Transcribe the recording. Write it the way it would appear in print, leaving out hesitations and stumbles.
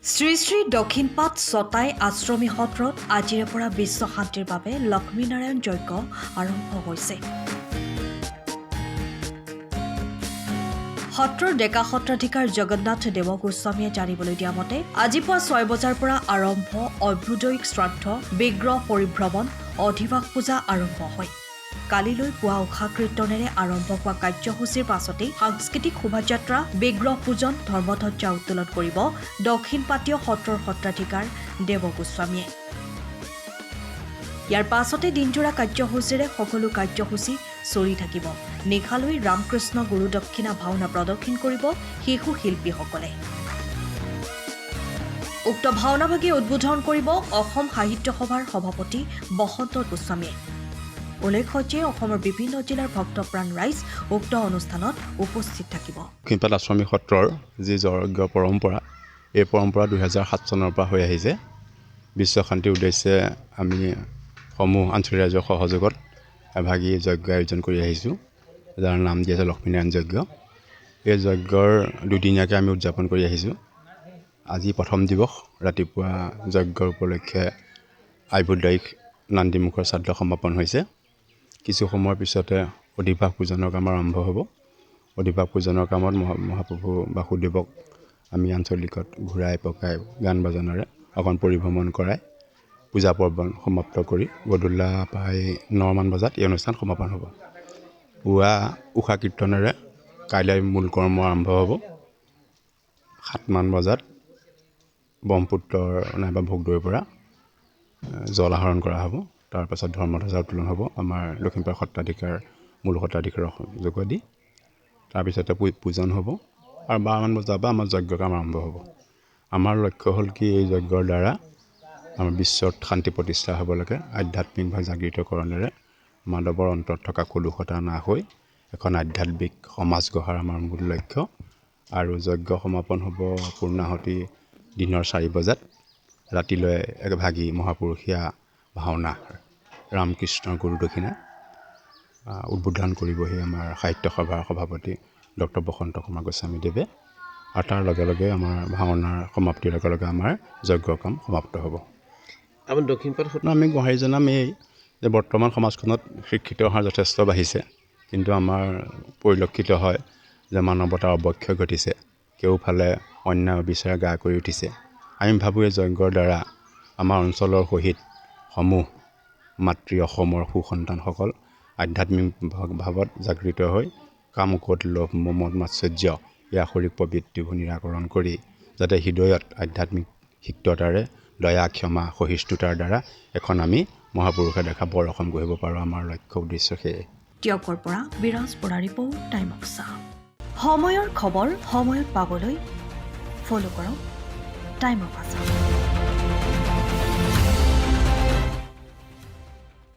শ্ৰী শ্ৰী দক্ষিণপাট ছটাই আশ্ৰমী সত্ৰত আজিৰে পৰা বিশ্ব শান্তিৰ বাবে লক্ষ্মীনাৰায়ণ যজ্ঞ আৰম্ভ হৈছে। সত্ৰৰ ডেকা সত্ৰাধিকাৰ জগন্নাথ দেৱ গোস্বামীয়ে জানিবলৈ দিয়া মতে আজি পুৱা 6 বজাৰ পৰা আৰম্ভ অভ্যুদয়িক শ্ৰাদ্ধ, বিগ্ৰহ পৰিভ্ৰমণ, অধিবাস পূজা আৰম্ভ হয়। কালিলৈ পুৱা উষা কীৰ্তনেৰে আৰম্ভ হোৱা কাৰ্যসূচীৰ পাছতেই সাংস্কৃতিক শোভাযাত্ৰা, বিগ্ৰহ পূজন, ধৰ্মধ্বজা উত্তোলন কৰিব দক্ষিণপাটীয় সত্ৰৰ সত্ৰাধিকাৰ দেৱ গোস্বামীয়ে। ইয়াৰ পাছতে দিনজোৰা কাৰ্যসূচীৰে সকলো কাৰ্যসূচী চলি থাকিব। নিশালৈ ৰামকৃষ্ণ গুৰু দক্ষিণা ভাওনা প্ৰদৰ্শন কৰিব শিশু শিল্পীসকলে। উক্ত ভাওনাভাগী উদ্বোধন কৰিব অসম সাহিত্য সভাৰ সভাপতি বসন্ত গোস্বামীয়ে। উল্লেখ্য যে অসমৰ বিভিন্ন জিলাৰ ভক্তপ্ৰাণ ৰাইজ উক্ত অনুষ্ঠানত উপস্থিত থাকিব। দক্ষিণপাট আশ্ৰমী সত্ৰৰ যি যজ্ঞ পৰম্পৰা, এই পৰম্পৰা 2007 চনৰ পৰা হৈ আহিছে। বিশ্ব শান্তিৰ উদ্দেশ্যে আমি সমূহ আঞ্চলিক ৰাইজৰ সহযোগত এভাগী যজ্ঞ আয়োজন কৰি আহিছোঁ, যাৰ নাম দি আছে লক্ষ্মীনাৰায়ণ যজ্ঞ। এই যজ্ঞৰ দুদিনীয়াকৈ আমি উদযাপন কৰি আহিছোঁ। আজি প্ৰথম দিৱস ৰাতিপুৱা যজ্ঞৰ উপলক্ষে আভ্যুদয়িক নান্দীমুখৰ শ্ৰাদ্ধ সমাপন হৈছে। কিছু সময়ৰ পিছতে অধিবাস পূজনৰ কাম আৰম্ভ হ'ব। অধিবাস পূজনৰ কামত মহাপ্ৰভু বাসুদেৱক আমি আঞ্চলিকত ঘূৰাই পকাই গান বাজনাৰে অকণ পৰিভ্ৰমণ কৰাই পূজা পৰ্বণ সমাপ্ত কৰি গধূলা প্ৰায় 9মান বজাত এই অনুষ্ঠান সমাপন হ'ব। পুৱা উষা কীৰ্তনেৰে কাইলৈ মূল কৰ্ম আৰম্ভ হ'ব। 7মান বজাত ব্ৰহ্মপুত্ৰৰ নাইবা ভোগদৈৰ পৰা জল আহৰণ কৰা হ'ব। তাৰপাছত ধৰ্মধ্বজা উত্তোলন হ'ব আমাৰ লখিমপুৰ সত্ৰাধিকাৰ মূল সত্ৰাধিকাৰৰ যোগেদি। তাৰপিছতে পূজন হ'ব আৰু 12মান বজাৰ পৰা আমাৰ যজ্ঞ কাম আৰম্ভ হ'ব। আমাৰ লক্ষ্য হ'ল কি, এই যজ্ঞৰ দ্বাৰা আমাৰ বিশ্বত শান্তি প্ৰতিষ্ঠা হ'ব লাগে। আধ্যাত্মিকভাৱে জাগৃতকৰণেৰে মানৱৰ অন্তৰত থকা কলুষতা নাশ হৈ এখন আধ্যাত্মিক সমাজ গঢ়াৰ আমাৰ মূল লক্ষ্য। আৰু যজ্ঞ সমাপন হ'ব পূৰ্ণাহুতি দিনৰ 4 বজাত। ৰাতিলৈ এভাগী মহাপুৰুষীয়া ভাওনা ৰামকৃষ্ণৰ গুৰু দক্ষিণা উদ্বোধন কৰিবহি আমাৰ সাহিত্য সভাৰ সভাপতি ডক্টৰ বসন্ত কুমাৰ গোস্বামীদেৱে। আৰু তাৰ লগে লগে আমাৰ ভাওনাৰ সমাপ্তিৰ লগে লগে আমাৰ যজ্ঞ কাম সমাপ্ত হ'ব। আমাৰ দক্ষিণপাট আমি গোহাৰি জনাম এই যে বৰ্তমান সমাজখনত শিক্ষিতৰ হাৰ যথেষ্ট বাঢ়িছে, কিন্তু আমাৰ পৰিলক্ষিত হয় যে মানৱতাৰ অৱক্ষয় ঘটিছে। কেওফালে অন্যায় বিচাৰে গা কৰি উঠিছে। আমি ভাবোঁ এই যজ্ঞৰ দ্বাৰা আমাৰ অঞ্চলৰ সহিত সমূহ মাতৃ অসমৰ সুসন্তানসকল আধ্যাত্মিক ভাৱত জাগৃত হৈ কাম, ক্ৰোধ, লোভ, মোহ, মাৎসৰ্য এই আসুৰিক প্ৰবৃত্তিবোৰ নিৰাকৰণ কৰি যাতে হৃদয়ত আধ্যাত্মিক সিক্ততাৰে দয়া, ক্ষমা, সহিষ্ণুতাৰ দ্বাৰা এখন আমি মহাপুৰুষে দেখা বৰ অসম গঢ়িব পাৰোঁ। আমাৰ লক্ষ্য উদ্দেশ্য সেয়ে। টিয়কৰ পৰা বিৰাজ বৰা ৰিপৰ্ট, টাইম অফ চাহ। সময়ৰ খবৰ সময়ত পাবলৈ ফ'ল' কৰক টাইম অফ আছাম।